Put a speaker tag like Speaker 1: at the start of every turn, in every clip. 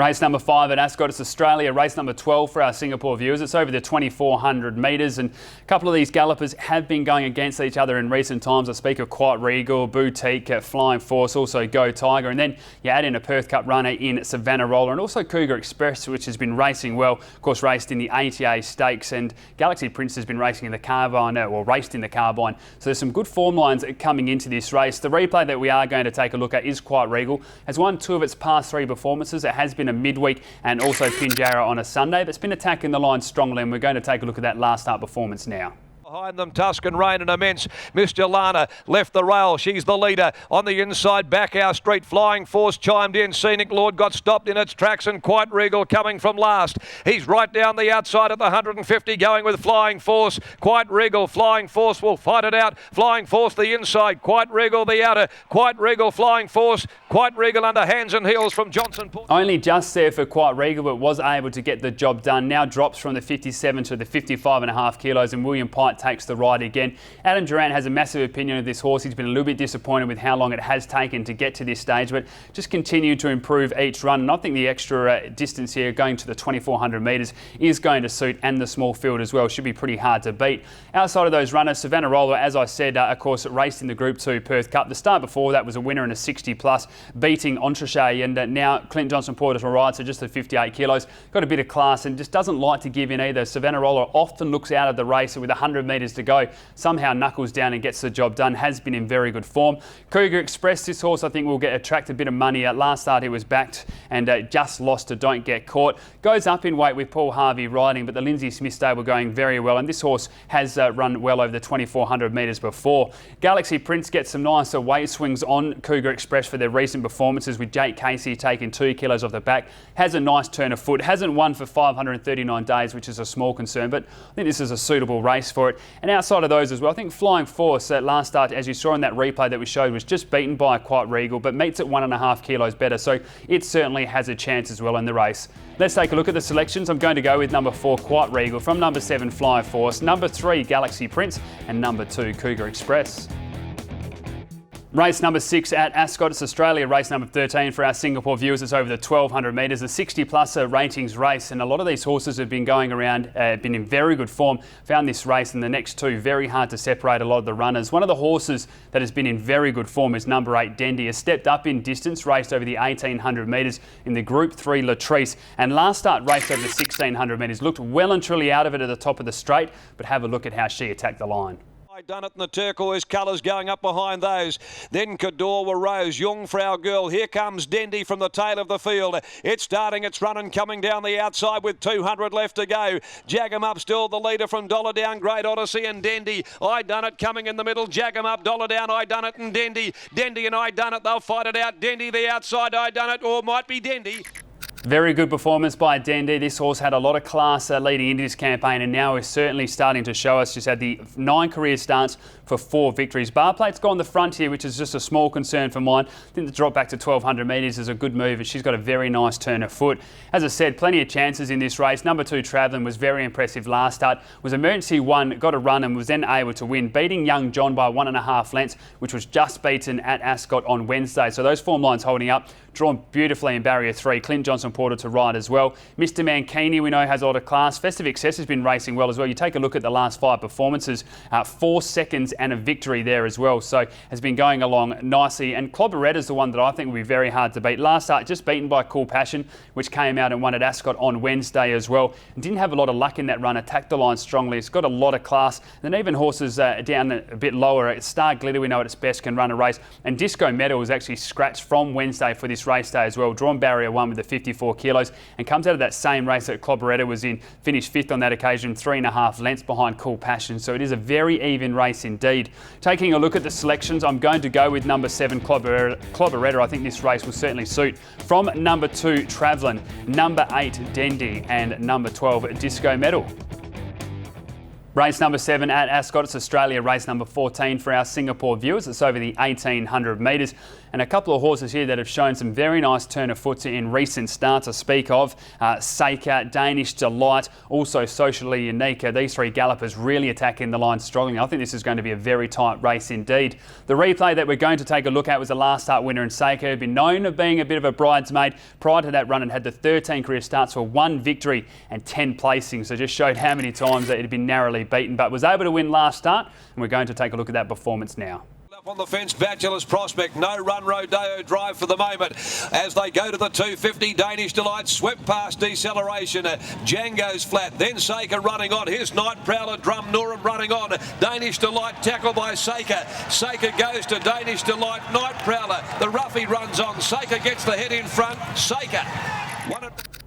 Speaker 1: Race number 5 at Ascot, it's Australia. Race number 12 for our Singapore viewers. It's over the 2,400 metres, and a couple of these gallopers have been going against each other in recent times. I speak of Quite Regal, Boutique, Flying Force, also Go Tiger, and then you add in a Perth Cup runner in Savannah Roller, and also Cougar Express, which has been racing well. Of course, raced in the ATA Stakes, and Galaxy Prince has been racing in the Carbine, or raced in the Carbine. So there's some good form lines coming into this race. The replay that we are going to take a look at is Quite Regal. Has won 2 of its past 3 performances. It has been a midweek and also Pinjarra on a Sunday, but it's been attacking the line strongly, and we're going to take a look at that last start performance now.
Speaker 2: Behind them, Tuscan Rain and Immense. Miss Jelana left the rail. She's the leader. On the inside, back our street. Flying Force chimed in. Scenic Lord got stopped in its tracks, and Quite Regal coming from last. He's right down the outside at the 150, going with Flying Force. Quite Regal. Flying Force will fight it out. Flying Force the inside. Quite Regal the outer. Quite Regal, Flying Force. Quite Regal under hands and heels from Johnson.
Speaker 1: Only just there for Quite Regal, but was able to get the job done. Now drops from the 57 to the 55.5 kilos, and William Pite takes the ride again. Adam Durant has a massive opinion of this horse. He's been a little bit disappointed with how long it has taken to get to this stage, but just continued to improve each run. And I think the extra distance here, going to the 2,400 metres, is going to suit, and the small field as well should be pretty hard to beat. Outside of those runners, Savannah Roller, as I said, of course, raced in the Group 2 Perth Cup. The start before that was a winner in a 60 plus, beating Entrechet, and now Clint Johnson Porter to ride, so just at 58 kilos. Got a bit of class and just doesn't like to give in either. Savannah Roller often looks out of the race with 100 metres to go, somehow knuckles down and gets the job done. Has been in very good form. Cougar Express, this horse I think will attract a bit of money. Last start he was backed and just lost to Don't Get Caught. Goes up in weight with Paul Harvey riding, but the Lindsay Smith stable going very well, and this horse has run well over the 2,400 metres before. Galaxy Prince gets some nicer weight swings on Cougar Express for their recent performances, with Jake Casey taking 2 kilos off the back. Has a nice turn of foot. Hasn't won for 539 days, which is a small concern, but I think this is a suitable race for it. And outside of those as well, I think Flying Force at last start, as you saw in that replay that we showed, was just beaten by Quite Regal, but meets at 1.5 kilos better, so it certainly has a chance as well in the race. Let's take a look at the selections. I'm going to go with number 4, Quite Regal, from number 7, Flying Force, number 3, Galaxy Prince, and number 2, Cougar Express. Race number 6 at Ascot, it's Australia. Race number 13 for our Singapore viewers. It's over the 1,200 metres, a 60-plus ratings race, and a lot of these horses have been going around, been in very good form. Found this race and the next 2 very hard to separate a lot of the runners. One of the horses that has been in very good form is number 8, Dendee. Has stepped up in distance, raced over the 1,800 metres in the Group 3 Latrice, and last start raced over the 1,600 metres. Looked well and truly out of it at the top of the straight, but have a look at how she attacked the line.
Speaker 2: Done it in the turquoise colours going up behind those. Then Cador Rose, Jungfrau Girl. Here comes Dendee from the tail of the field. It's starting its run and coming down the outside with 200 left to go. Jag 'em Up still the leader from Dollar Down, Great Odyssey and Dendee. I Done It coming in the middle. Jag 'em Up, Dollar Down, I Done It and Dendee. Dendee and I Done It, they'll fight it out. Dendee the outside, I Done It, or might be Dendee.
Speaker 1: Very good performance by Dendee. This horse had a lot of class leading into this campaign, and now is certainly starting to show us. She's had the 9 career starts for 4 victories. Bar plate's gone the front here, which is just a small concern for mine. I think the drop back to 1,200 metres is a good move, and she's got a very nice turn of foot. As I said, plenty of chances in this race. Number 2, TRAVELLIN, was very impressive last start. Was emergency 1, got a run and was then able to win, beating Young John by 1.5 lengths, which was just beaten at Ascot on Wednesday. So those form lines holding up. Drawn beautifully in barrier 3. Clint Johnson Porter to ride as well. Mr. Mankini, we know, has a lot of class. Festive Excess has been racing well as well. You take a look at the last 5 performances, 4 seconds and a victory there as well. So has been going along nicely. And CLOBBERETTA is the one that I think will be very hard to beat. Last start just beaten by Cool Passion, which came out and won at Ascot on Wednesday as well. And didn't have a lot of luck in that run. Attacked the line strongly. It's got a lot of class. And even horses down a bit lower. Star Glitter, we know at its best, can run a race. And Disco Metal was actually scratched from Wednesday for this race day as well. Drawn barrier 1 with the 54 kilos, and comes out of that same race that CLOBBERETTA was in. Finished 5th on that occasion, 3.5 lengths behind Cool Passion. So it is a very even race indeed. Taking a look at the selections, I'm going to go with number 7, CLOBBERETTA. I think this race will certainly suit. From number 2, TRAVELLIN, number 8, Dendee, and number 12, Disco Metal. Race number 7 at Ascot, it's Australia. Race number 14 for our Singapore viewers. It's over the 1,800 metres. And a couple of horses here that have shown some very nice turn of foot in recent starts I speak of. Saker, Danish Delight, also Socially Unique. These three gallopers really attacking the line strongly. I think this is going to be a very tight race indeed. The replay that we're going to take a look at was the last start winner in Saker, who'd been known of being a bit of a bridesmaid. Prior to that run, it had the 13 career starts for 1 victory and 10 placings. So just showed how many times that it had been narrowly beaten, but was able to win last start. And we're going to take a look at that performance now.
Speaker 2: Up on the fence, Bachelor's Prospect, no run Rodeo Drive for the moment. As they go to the 250, Danish Delight swept past deceleration. Django's flat, then Saker running on. Here's Night Prowler, Drum Norum running on. Danish Delight tackled by Saker. Saker goes to Danish Delight, Night Prowler. The roughie runs on. Saker gets the head in front. Saker.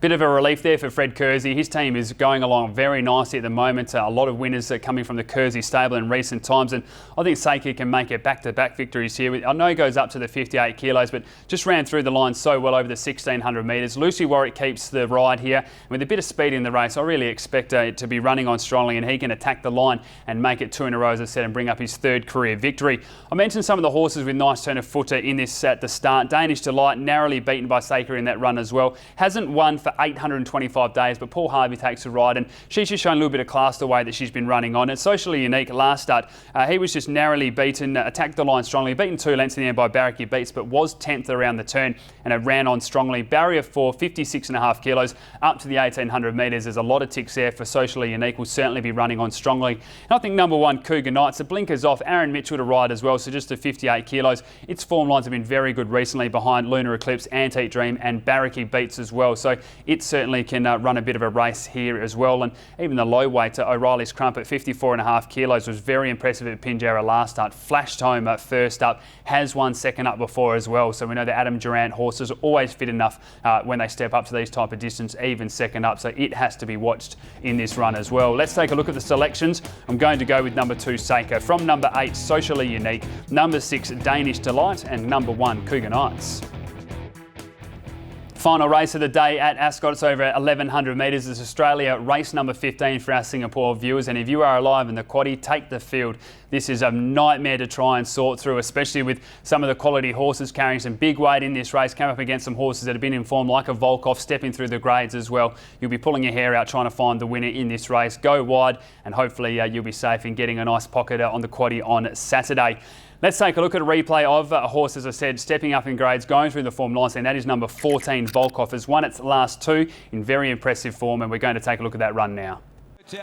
Speaker 1: Bit of a relief there for Fred Kersey. His team is going along very nicely at the moment. A lot of winners are coming from the Kersey stable in recent times, and I think Saker can make it back-to-back victories here. I know he goes up to the 58 kilos, but just ran through the line so well over the 1600 metres. Lucy Warwick keeps the ride here, and with a bit of speed in the race, I really expect it to be running on strongly, and he can attack the line and make it 2 in a row, as I said, and bring up his 3rd career victory. I mentioned some of the horses with nice turn of footer in this at the start. Danish Delight narrowly beaten by Saker in that run as well. Hasn't won for 825 days, but Paul Harvey takes a ride, and she's just shown a little bit of class the way that she's been running on. It's Socially Unique last start. He was just narrowly beaten, attacked the line strongly, beaten 2 lengths in the end by Barracky Beats, but was 10th around the turn, and it ran on strongly. Barrier 4, 56.5 kilos, up to the 1800 metres. There's a lot of ticks there for Socially Unique. Will certainly be running on strongly. And I think number 1, Cougar Knights, the blinkers off. Aaron Mitchell to ride as well, so just to 58 kilos. Its form lines have been very good recently behind Lunar Eclipse, Antique Dream, and Barracky Beats as well. So it certainly can run a bit of a race here as well. And even the low weight, O'Reilly's Crump at 54.5 kilos was very impressive at Pinjarra last start. Flashed home at first up, has won second up before as well. So we know that Adam Durant horses are always fit enough when they step up to these type of distance, even second up. So it has to be watched in this run as well. Let's take a look at the selections. I'm going to go with number 2, Saker. From number 8, Socially Unique. Number 6, Danish Delight. And number 1, Cougar Knights. Final race of the day at Ascot. It's over 1100 metres. It's Australia race number 15 for our Singapore viewers. And if you are alive in the quaddie, take the field. This is a nightmare to try and sort through, especially with some of the quality horses carrying some big weight in this race. Came up against some horses that have been in form, like a VOLKOFF, stepping through the grades as well. You'll be pulling your hair out trying to find the winner in this race. Go wide, and hopefully you'll be safe in getting a nice pocket on the quaddie on Saturday. Let's take a look at a replay of a horse, as I said, stepping up in grades, going through the form nicely, and that is number 14, VOLKOFF. Has won its last 2 in very impressive form, and we're going to take a look at that run now.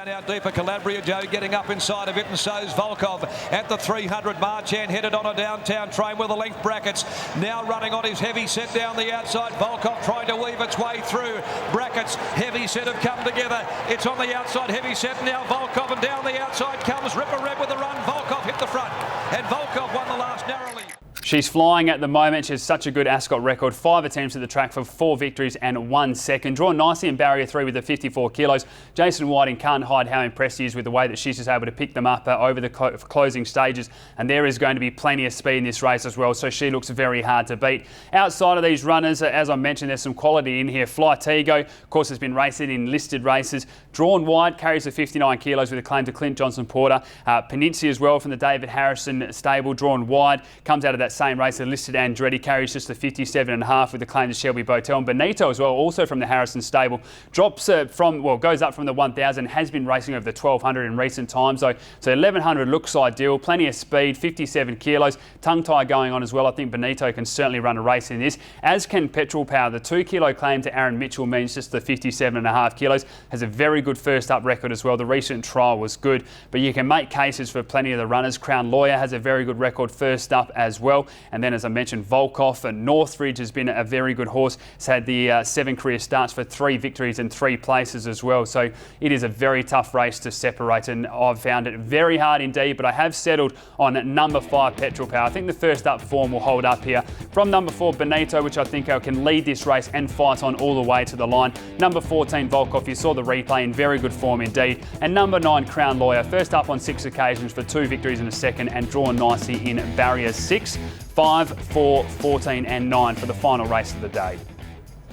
Speaker 2: Out deeper, Calabria Joe getting up inside of it, and so's VOLKOFF at the 300. Marchand headed on a downtown train with the length brackets. Now running on his heavy set down the outside. VOLKOFF trying to weave its way through. Brackets, heavy set have come together. It's on the outside, heavy set now. VOLKOFF, and down the outside comes Ripper Red with the run. VOLKOFF hit the front, and VOLKOFF won the last narrowly.
Speaker 1: She's flying at the moment. She has such a good Ascot record. 5 attempts at the track for 4 victories and 1 second. Drawn nicely in barrier 3 with the 54 kilos. Jason Whiting can't hide how impressed he is with the way that she's just able to pick them up over the closing stages. And there is going to be plenty of speed in this race as well. So she looks very hard to beat. Outside of these runners, as I mentioned, there's some quality in here. Fly Tego, of course, has been racing in listed races. Drawn wide, carries the 59 kilos with a claim to Clint Johnson Porter. Peninsula as well from the David Harrison stable. Drawn wide, comes out of that same race. The listed Andretti carries just the 57.5 with the claim to Shelby Botel. And Benito as well, also from the Harrison stable, drops goes up from the 1000, has been racing over the 1200 in recent times. So 1100 looks ideal, plenty of speed, 57 kilos, tongue tie going on as well. I think Benito can certainly run a race in this, as can Petrol Power. The 2 kilo claim to Aaron Mitchell means just the 57.5 kilos. Has a very good first up record as well. The recent trial was good, but you can make cases for plenty of the runners. Crown Lawyer has a very good record first up as well. And then, as I mentioned, VOLKOFF, and Northridge has been a very good horse. It's had the 7 career starts for 3 victories and 3 places as well. So it is a very tough race to separate, and I've found it very hard indeed, but I have settled on number 5, Petrol Power. I think the first up form will hold up here. From number 4, Benito, which I think can lead this race and fight on all the way to the line. Number 14, VOLKOFF, you saw the replay, in very good form indeed. And number 9, Crown Lawyer, first up on 6 occasions for 2 victories and a second, and drawn nicely in barrier 6, 5, 4, 14 and 9 for the final race of the day.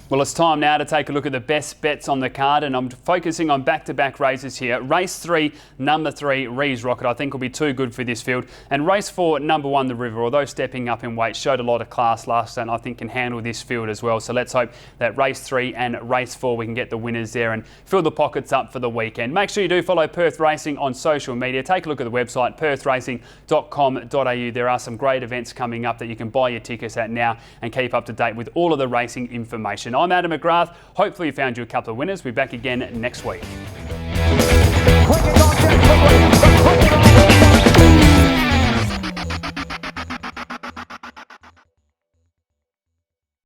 Speaker 1: Well, it's time now to take a look at the best bets on the card, and I'm focusing on back-to-back races here. Race 3, number 3, Rees Rocket, I think will be too good for this field. And race 4, number 1, The River, although stepping up in weight, showed a lot of class last time, I think can handle this field as well. So let's hope that race 3 and race 4 we can get the winners there and fill the pockets up for the weekend. Make sure you do follow Perth Racing on social media. Take a look at the website, perthracing.com.au. There are some great events coming up that you can buy your tickets at now and keep up to date with all of the racing information. I'm Adam McGrath. Hopefully we found you a couple of winners. We'll be back again next week.